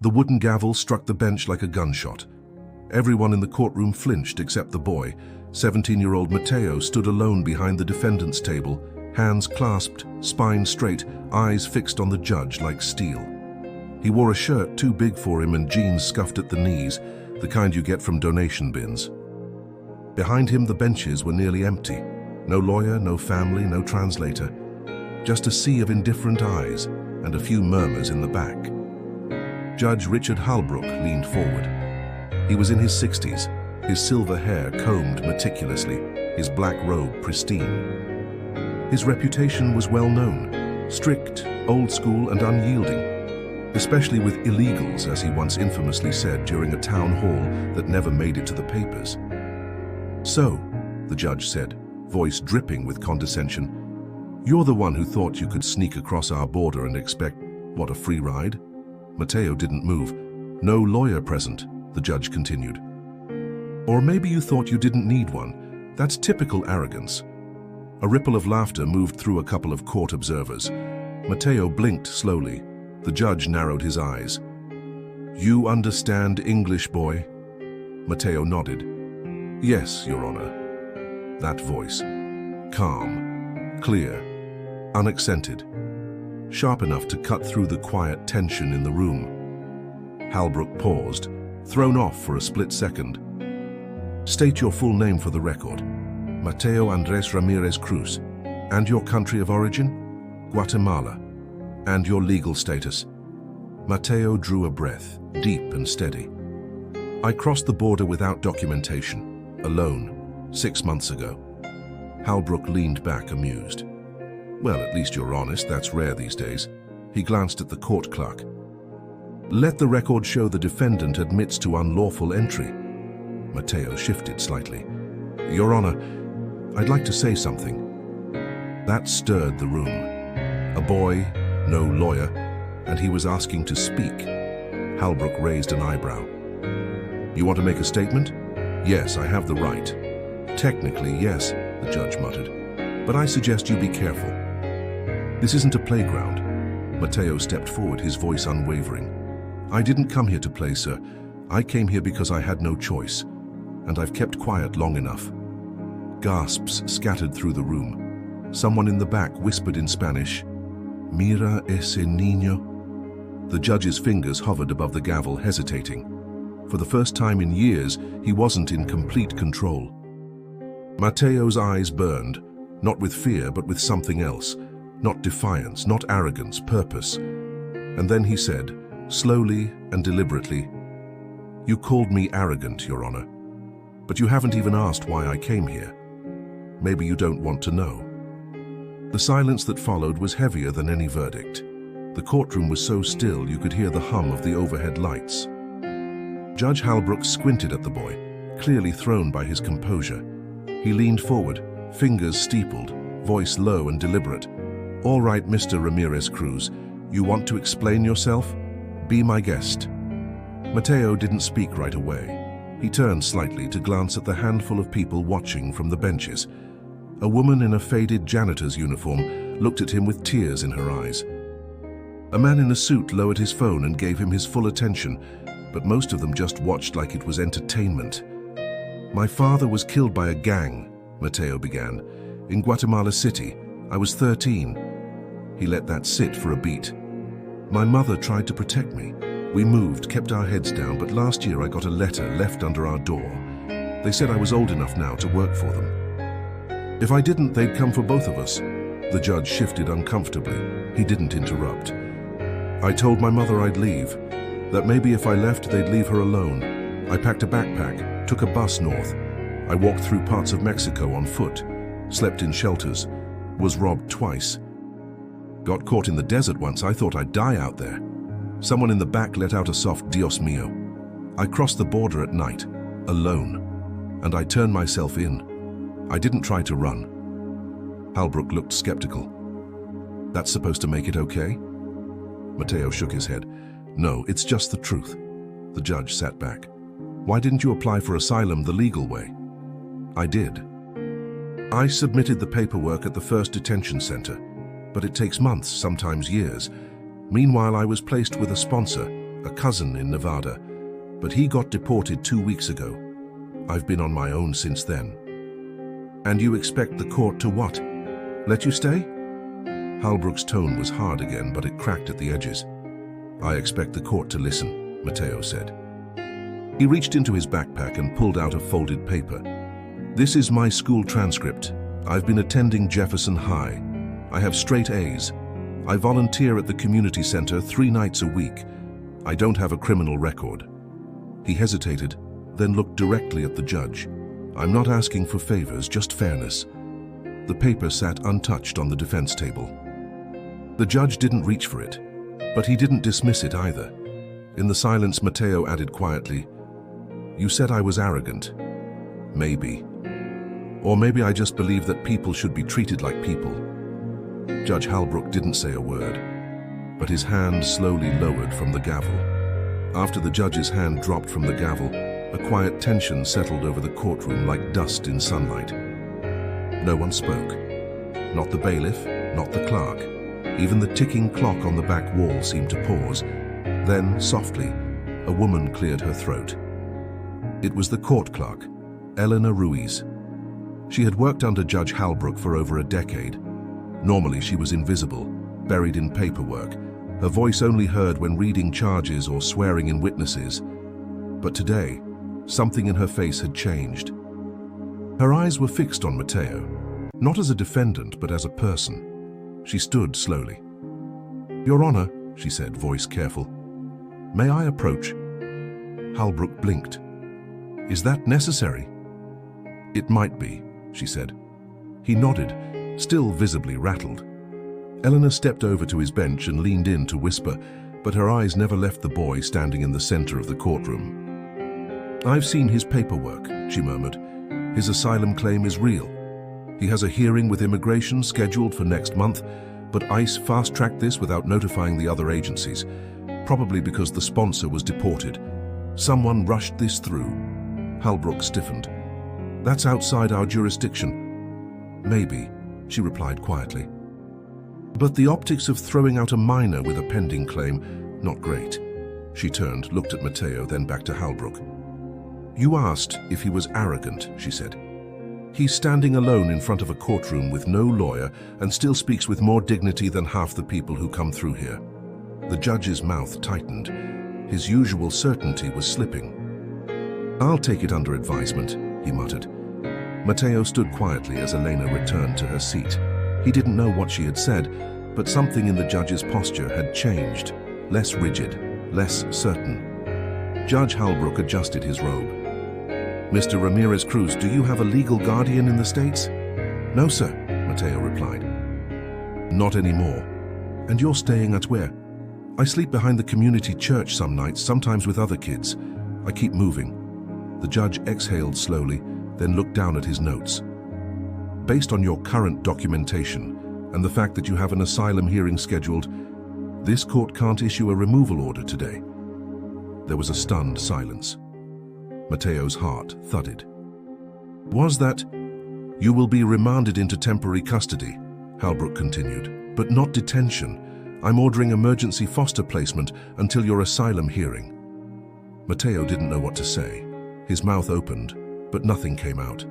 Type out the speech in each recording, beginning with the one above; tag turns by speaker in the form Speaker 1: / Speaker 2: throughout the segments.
Speaker 1: The wooden gavel struck the bench like a gunshot. Everyone in the courtroom flinched except the boy. 17-year-old Matteo stood alone behind the defendant's table, hands clasped, spine straight, eyes fixed on the judge like steel. He wore a shirt too big for him and jeans scuffed at the knees, the kind you get from donation bins. Behind him, the benches were nearly empty. No lawyer, no family, no translator. Just a sea of indifferent eyes and a few murmurs in the back. Judge Richard Halbrook leaned forward. He was in his 60s, his silver hair combed meticulously, his black robe pristine. His reputation was well known, strict, old school and unyielding, especially with illegals, as he once infamously said during a town hall that never made it to the papers. "So," the judge said, voice dripping with condescension, "you're the one who thought you could sneak across our border and expect, what, a free ride?" Matteo didn't move. "No lawyer present," the judge continued. "Or maybe you thought you didn't need one. That's typical arrogance." A ripple of laughter moved through a couple of court observers. Matteo blinked slowly. The judge narrowed his eyes. "You understand English, boy?" Matteo nodded. "Yes, Your Honor." That voice, calm, clear, unaccented, sharp enough to cut through the quiet tension in the room. Halbrook paused, thrown off for a split second. "State your full name for the record. Mateo Andres Ramirez Cruz. And your country of origin?" "Guatemala." "And your legal status?" Matteo drew a breath, deep and steady. "I crossed the border without documentation, alone, 6 months ago." Halbrook leaned back, amused. "Well, at least you're honest. That's rare these days." He glanced at the court clerk. "Let the record show the defendant admits to unlawful entry." Matteo shifted slightly. "Your Honor, I'd like to say something." That stirred the room. A boy, no lawyer, and he was asking to speak. Halbrook raised an eyebrow. "You want to make a statement?" "Yes, I have the right." "Technically, yes," the judge muttered. "But I suggest you be careful. This isn't a playground." Matteo stepped forward, his voice unwavering. "I didn't come here to play, sir. I came here because I had no choice, and I've kept quiet long enough." Gasps scattered through the room. Someone in the back whispered in Spanish, "Mira ese niño." The judge's fingers hovered above the gavel, hesitating. For the first time in years, he wasn't in complete control. Matteo's eyes burned, not with fear, but with something else. Not defiance, not arrogance, purpose. And then he said, slowly and deliberately, "You called me arrogant, Your Honor, but you haven't even asked why I came here. Maybe you don't want to know." The silence that followed was heavier than any verdict. The courtroom was so still you could hear the hum of the overhead lights. Judge Halbrook squinted at the boy, clearly thrown by his composure. He leaned forward, fingers steepled, voice low and deliberate. "All right, Mr. Ramirez Cruz, you want to explain yourself? Be my guest." Matteo didn't speak right away. He turned slightly to glance at the handful of people watching from the benches. A woman in a faded janitor's uniform looked at him with tears in her eyes. A man in a suit lowered his phone and gave him his full attention, but most of them just watched like it was entertainment. "My father was killed by a gang," Matteo began, "in Guatemala City. I was 13. He let that sit for a beat. "My mother tried to protect me. We moved, kept our heads down, but last year I got a letter left under our door. They said I was old enough now to work for them. If I didn't, they'd come for both of us." The judge shifted uncomfortably. He didn't interrupt. "I told my mother I'd leave, that maybe if I left, they'd leave her alone. I packed a backpack, took a bus north. I walked through parts of Mexico on foot, slept in shelters, was robbed twice. Got caught in the desert once. I thought I'd die out there. Someone in the back let out a soft Dios mío. I crossed the border at night, alone, and I turned myself in. I didn't try to run." Halbrook looked skeptical. "That's supposed to make it okay?" Matteo shook his head. "No, it's just the truth." The judge sat back. "Why didn't you apply for asylum the legal way?" "I did. I submitted the paperwork at the first detention center, but it takes months, sometimes years. Meanwhile, I was placed with a sponsor, a cousin in Nevada, but he got deported 2 weeks ago. I've been on my own since then. And you expect the court to what? Let you stay? Halbrook's tone was hard again, but it cracked at the edges. I expect the court to listen, Matteo said. He reached into his backpack and pulled out a folded paper. This is my school transcript. I've been attending Jefferson High. I have straight A's. I volunteer at the community center 3 nights a week. I don't have a criminal record. He hesitated, then looked directly at the judge. I'm not asking for favors, just fairness. The paper sat untouched on the defense table. The judge didn't reach for it, but he didn't dismiss it either. In the silence, Matteo added quietly, "You said I was arrogant. Maybe. Or maybe I just believe that people should be treated like people." Judge Halbrook didn't say a word, but his hand slowly lowered from the gavel. After the judge's hand dropped from the gavel, a quiet tension settled over the courtroom like dust in sunlight. No one spoke. Not the bailiff, not the clerk. Even the ticking clock on the back wall seemed to pause. Then, softly, a woman cleared her throat. It was the court clerk, Eleanor Ruiz. She had worked under Judge Halbrook for over a decade. Normally, she was invisible, buried in paperwork, her voice only heard when reading charges or swearing in witnesses. But today, something in her face had changed. Her eyes were fixed on Matteo, not as a defendant, but as a person. She stood slowly. "Your Honor," she said, voice careful. "May I approach?" Halbrook blinked. "Is that necessary?" "It might be," she said. He nodded, still visibly rattled. Eleanor stepped over to his bench and leaned in to whisper, but her eyes never left the boy standing in the center of the courtroom. "I've seen his paperwork," she murmured. "His asylum claim is real. He has a hearing with immigration scheduled for next month, but ICE fast-tracked this without notifying the other agencies, probably because the sponsor was deported. Someone rushed this through." Halbrook stiffened. "That's outside our jurisdiction." "Maybe," she replied quietly. "But the optics of throwing out a minor with a pending claim, not great." She turned, looked at Matteo, then back to Halbrook. "You asked if he was arrogant," she said. "He's standing alone in front of a courtroom with no lawyer and still speaks with more dignity than half the people who come through here." The judge's mouth tightened. His usual certainty was slipping. "I'll take it under advisement," he muttered. Matteo stood quietly as Elena returned to her seat. He didn't know what she had said, but something in the judge's posture had changed, less rigid, less certain. Judge Halbrook adjusted his robe. "Mr. Ramirez Cruz, do you have a legal guardian in the States?" "No, sir," Matteo replied. "Not anymore. And you're staying at where?" "I sleep behind the community church some nights, sometimes with other kids. I keep moving." The judge exhaled slowly, then looked down at his notes. "Based on your current documentation and the fact that you have an asylum hearing scheduled, this court can't issue a removal order today." There was a stunned silence. Matteo's heart thudded. "Was that? You will be remanded into temporary custody," Halbrook continued, "but not detention. I'm ordering emergency foster placement until your asylum hearing." Matteo didn't know what to say. His mouth opened, but nothing came out.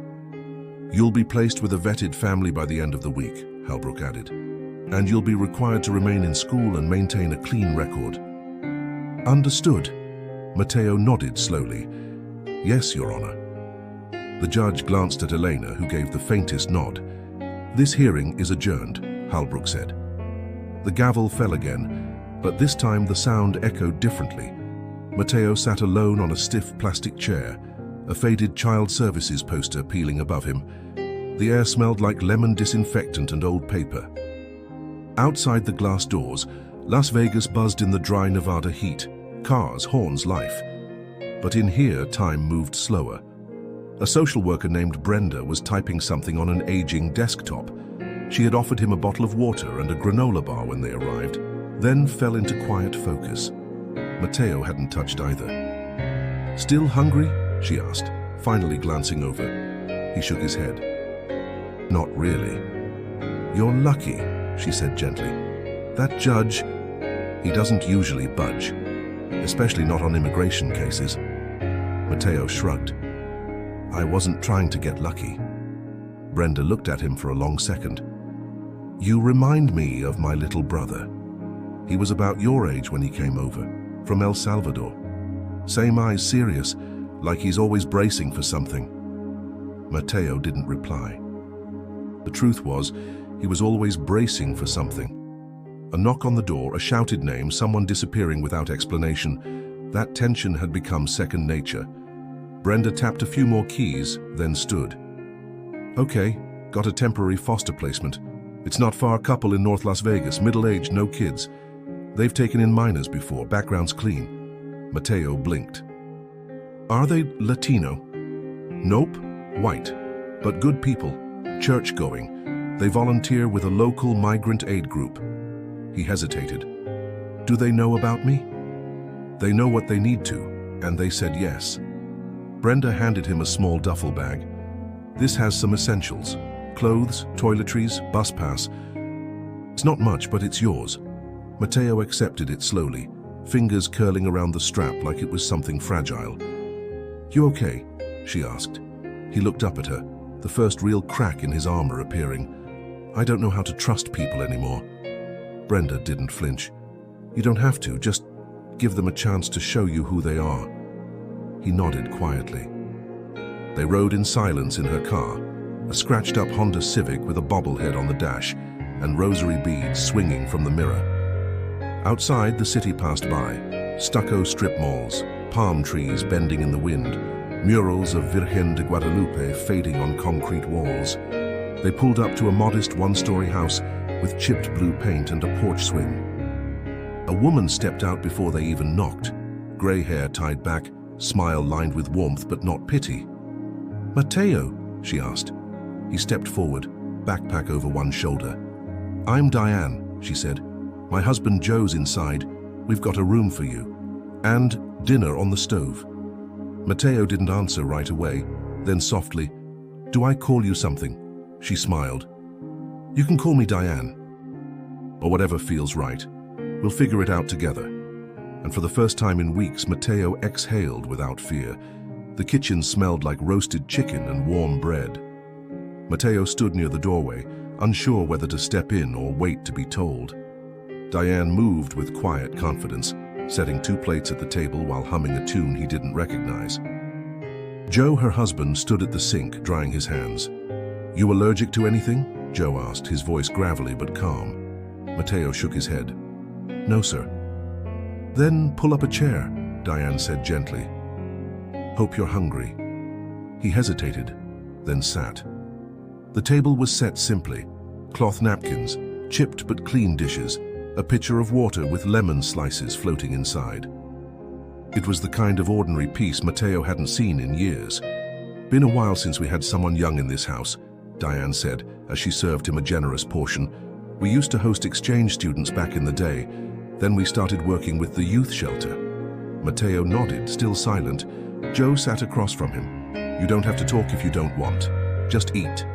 Speaker 1: "You'll be placed with a vetted family by the end of the week," Halbrook added, "and you'll be required to remain in school and maintain a clean record." "Understood." Matteo nodded slowly. "Yes, Your Honor." The judge glanced at Elena, who gave the faintest nod. "This hearing is adjourned," Halbrook said. The gavel fell again, but this time the sound echoed differently. Matteo sat alone on a stiff plastic chair, a faded child services poster peeling above him. The air smelled like lemon disinfectant and old paper. Outside the glass doors, Las Vegas buzzed in the dry Nevada heat. Cars, horns, life. But in here, time moved slower. A social worker named Brenda was typing something on an aging desktop. She had offered him a bottle of water and a granola bar when they arrived, then fell into quiet focus. Matteo hadn't touched either. "Still hungry?" she asked, finally glancing over. He shook his head. "Not really." "You're lucky," she said gently. "That judge, he doesn't usually budge." especially not on immigration cases. Matteo shrugged. I wasn't trying to get lucky. Brenda looked at him for a long second. You remind me of my little brother. He was about your age when he came over, from El Salvador. Same eyes, serious, like he's always bracing for something. Matteo didn't reply. The truth was, he was always bracing for something. A knock on the door, a shouted name, someone disappearing without explanation. That tension had become second nature. Brenda tapped a few more keys, then stood. Okay, got a temporary foster placement. It's not far, couple in North Las Vegas, middle-aged, no kids. They've taken in minors before, background's clean. Matteo blinked. Are they Latino? Nope, white, but good people, church-going. They volunteer with a local migrant aid group. He hesitated. Do they know about me? They know what they need to, and they said yes. Brenda handed him a small duffel bag. This has some essentials. Clothes, toiletries, bus pass. It's not much, but it's yours. Matteo accepted it slowly, fingers curling around the strap like it was something fragile. You okay? She asked. He looked up at her, the first real crack in his armor appearing. I don't know how to trust people anymore. Brenda didn't flinch. You don't have to, just give them a chance to show you who they are. He nodded quietly. They rode in silence in her car, a scratched-up Honda Civic with a bobblehead on the dash and rosary beads swinging from the mirror. Outside, the city passed by, stucco strip malls, palm trees bending in the wind, murals of Virgen de Guadalupe fading on concrete walls. They pulled up to a modest one-story house with chipped blue paint and a porch swing. A woman stepped out before they even knocked, gray hair tied back, smile lined with warmth but not pity. Matteo, she asked. He stepped forward, backpack over one shoulder. I'm Diane, she said. My husband Joe's inside. We've got a room for you. And dinner on the stove. Matteo didn't answer right away, then softly, Do I call you something? She smiled. You can call me Diane. Or whatever feels right. We'll figure it out together. And for the first time in weeks, Matteo exhaled without fear. The kitchen smelled like roasted chicken and warm bread. Matteo stood near the doorway, unsure whether to step in or wait to be told. Diane moved with quiet confidence, setting 2 plates at the table while humming a tune he didn't recognize. Joe, her husband, stood at the sink, drying his hands. You allergic to anything? Joe asked, his voice gravelly but calm. Matteo shook his head. No, sir. Then pull up a chair, Diane said gently. Hope you're hungry. He hesitated, then sat. The table was set simply. Cloth napkins, chipped but clean dishes, a pitcher of water with lemon slices floating inside. It was the kind of ordinary peace Matteo hadn't seen in years. Been a while since we had someone young in this house, Diane said as she served him a generous portion. We used to host exchange students back in the day. Then we started working with the youth shelter. Matteo nodded, still silent. Joe sat across from him. You don't have to talk if you don't want. Just eat.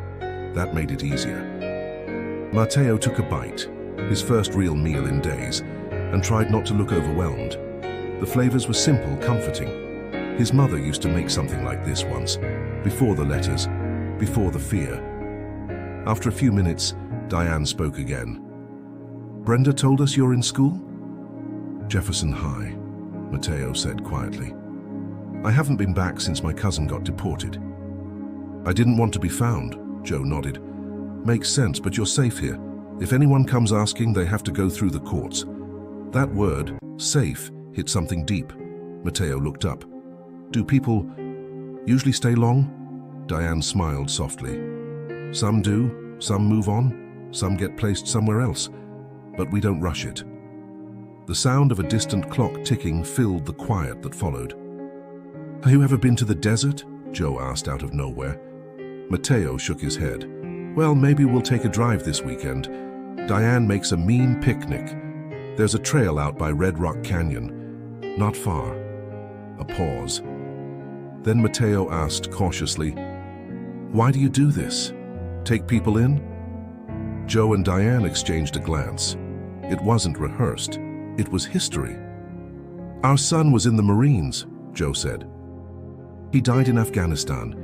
Speaker 1: That made it easier. Matteo took a bite, his first real meal in days, and tried not to look overwhelmed. The flavors were simple, comforting. His mother used to make something like this once, before the letters, before the fear. After a few minutes, Diane spoke again. Brenda told us you're in school? Jefferson High, Matteo said quietly. I haven't been back since my cousin got deported. I didn't want to be found, Joe nodded. Makes sense, but you're safe here. If anyone comes asking, they have to go through the courts. That word, safe, hit something deep. Matteo looked up. Do people usually stay long? Diane smiled softly. Some do, some move on, some get placed somewhere else, but we don't rush it. The sound of a distant clock ticking filled the quiet that followed. Have you ever been to the desert? Joe asked out of nowhere. Matteo shook his head. Well, maybe we'll take a drive this weekend. Diane makes a mean picnic. There's a trail out by Red Rock Canyon. Not far. A pause. Then Matteo asked cautiously, Why do you do this? Take people in? Joe and Diane exchanged a glance. It wasn't rehearsed. It was history. "Our son was in the Marines," Joe said. "He died in Afghanistan.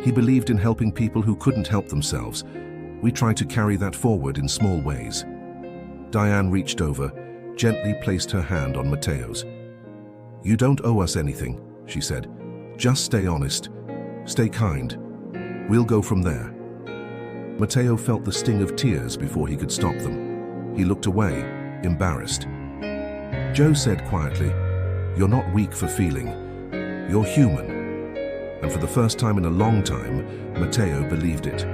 Speaker 1: He believed in helping people who couldn't help themselves. We tried to carry that forward in small ways." Diane reached over, gently placed her hand on Mateo's. "You don't owe us anything," she said. "Just stay honest. Stay kind. We'll go from there." Mateo felt the sting of tears before he could stop them. He looked away, embarrassed. Joe said quietly, "You're not weak for feeling. You're human." And for the first time in a long time, Mateo believed it.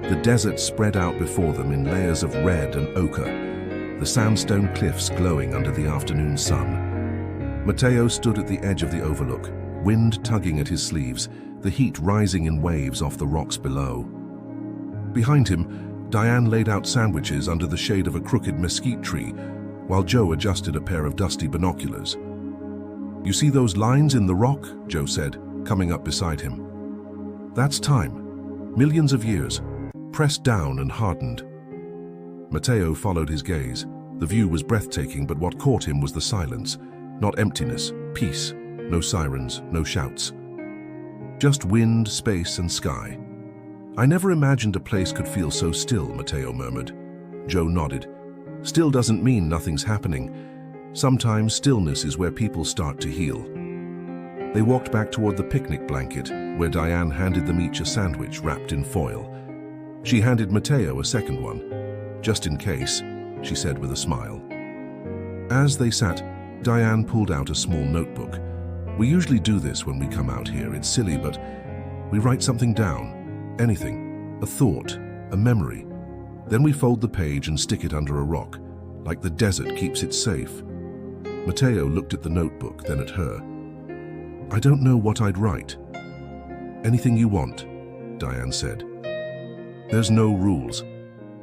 Speaker 1: The desert spread out before them in layers of red and ochre, the sandstone cliffs glowing under the afternoon sun. Mateo stood at the edge of the overlook, wind tugging at his sleeves, the heat rising in waves off the rocks below. Behind him, Diane laid out sandwiches under the shade of a crooked mesquite tree, while Joe adjusted a pair of dusty binoculars. "You see those lines in the rock?" Joe said, coming up beside him. "That's time. Millions of years, pressed down and hardened." Mateo followed his gaze. The view was breathtaking, but what caught him was the silence. Not emptiness, peace. No sirens, no shouts. Just wind, space, and sky. "I never imagined a place could feel so still," Mateo murmured. Joe nodded. "Still doesn't mean nothing's happening. Sometimes stillness is where people start to heal." They walked back toward the picnic blanket, where Diane handed them each a sandwich wrapped in foil. She handed Mateo a second one. "Just in case," she said with a smile. As they sat, Diane pulled out a small notebook. "We usually do this when we come out here. It's silly, but we write something down. Anything. A thought, a memory. Then we fold the page and stick it under a rock, like the desert keeps it safe." Mateo looked at the notebook, then at her. "I don't know what I'd write." "Anything you want," Diane said. "There's no rules."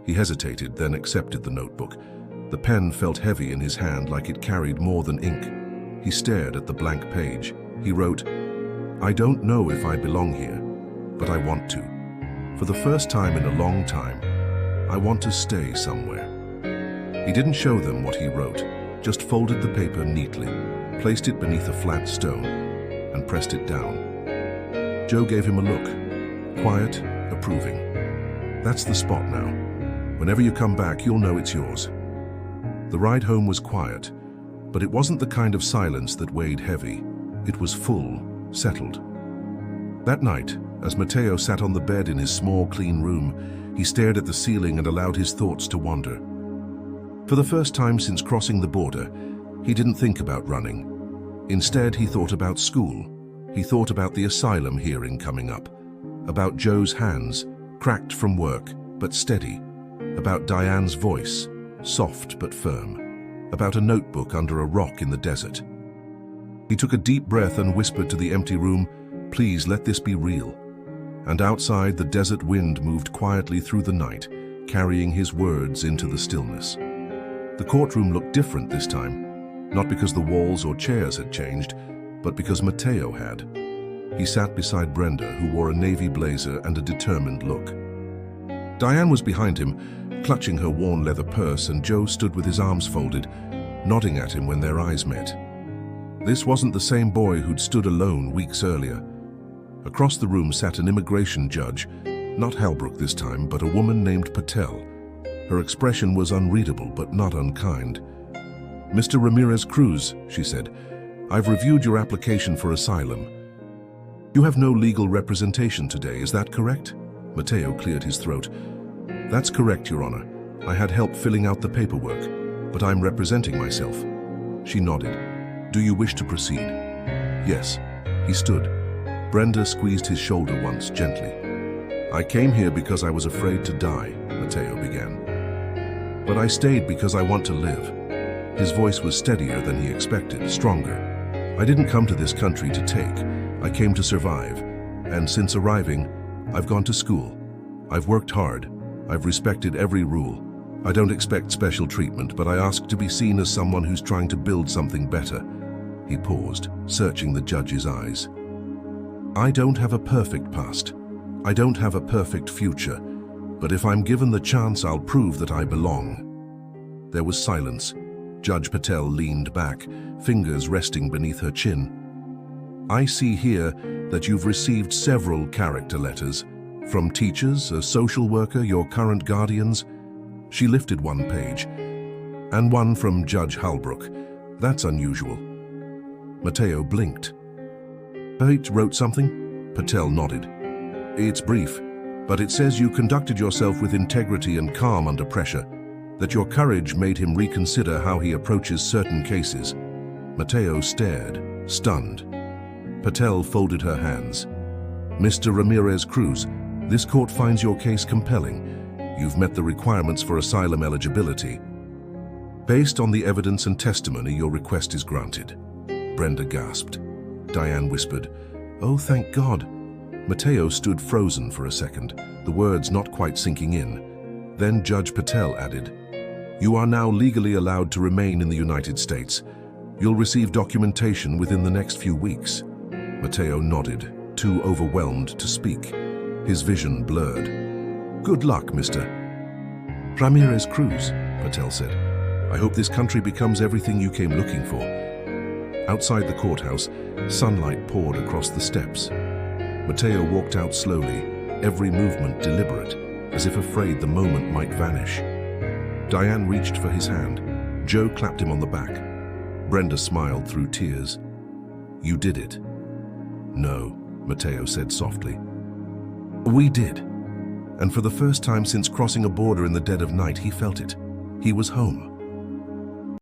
Speaker 1: He hesitated, then accepted the notebook. The pen felt heavy in his hand, like it carried more than ink. He stared at the blank page. He wrote, "I don't know if I belong here, but I want to. For the first time in a long time, I want to stay somewhere." He didn't show them what he wrote, just folded the paper neatly, placed it beneath a flat stone, and pressed it down. Joe gave him a look, quiet, approving. "That's the spot now. Whenever you come back, you'll know it's yours." The ride home was quiet, but it wasn't the kind of silence that weighed heavy. It was full, settled. That night, as Mateo sat on the bed in his small, clean room, he stared at the ceiling and allowed his thoughts to wander. For the first time since crossing the border, he didn't think about running. Instead, he thought about school. He thought about the asylum hearing coming up, about Joe's hands, cracked from work, but steady, about Diane's voice, soft but firm, about a notebook under a rock in the desert. He took a deep breath and whispered to the empty room, "Please let this be real." And outside, the desert wind moved quietly through the night, carrying his words into the stillness. The courtroom looked different this time, not because the walls or chairs had changed, but because Mateo had. He sat beside Brenda, who wore a navy blazer and a determined look. Diane was behind him, clutching her worn leather purse, and Joe stood with his arms folded, nodding at him when their eyes met. This wasn't the same boy who'd stood alone weeks earlier. Across the room sat an immigration judge, not Halbrook this time, but a woman named Patel. Her expression was unreadable, but not unkind. "Mr. Ramirez-Cruz," she said, "I've reviewed your application for asylum. You have no legal representation today, is that correct?" Mateo cleared his throat. "That's correct, Your Honor. I had help filling out the paperwork, but I'm representing myself." She nodded. "Do you wish to proceed?" "Yes." He stood. Brenda squeezed his shoulder once, gently. "I came here because I was afraid to die," Mateo began. "But I stayed because I want to live." His voice was steadier than he expected, stronger. "I didn't come to this country to take. I came to survive. And since arriving, I've gone to school. I've worked hard. I've respected every rule. I don't expect special treatment, but I ask to be seen as someone who's trying to build something better." He paused, searching the judge's eyes. "I don't have a perfect past. I don't have a perfect future. But if I'm given the chance, I'll prove that I belong." There was silence. Judge Patel leaned back, fingers resting beneath her chin. I see here that you've received several character letters from teachers, a social worker, your current guardians. She lifted one page, and one from Judge Halbrook. That's unusual. Mateo blinked. Pate wrote something? Patel nodded. It's brief, but it says you conducted yourself with integrity and calm under pressure, that your courage made him reconsider how he approaches certain cases. Mateo stared, stunned. Patel folded her hands. Mr. Ramirez Cruz, this court finds your case compelling. You've met the requirements for asylum eligibility. Based on the evidence and testimony, your request is granted. Brenda gasped. Diane whispered, "Oh, thank God." Mateo stood frozen for a second, the words not quite sinking in. Then Judge Patel added, "You are now legally allowed to remain in the United States. You'll receive documentation within the next few weeks." Mateo nodded, too overwhelmed to speak. His vision blurred. "Good luck, Mr. Ramirez Cruz," Patel said. "I hope this country becomes everything you came looking for." Outside the courthouse, sunlight poured across the steps. Mateo walked out slowly, every movement deliberate, as if afraid the moment might vanish. Diane reached for his hand. Joe clapped him on the back. Brenda smiled through tears. "You did it." "No," Mateo said softly. "We did." And for the first time since crossing a border in the dead of night, he felt it. He was home.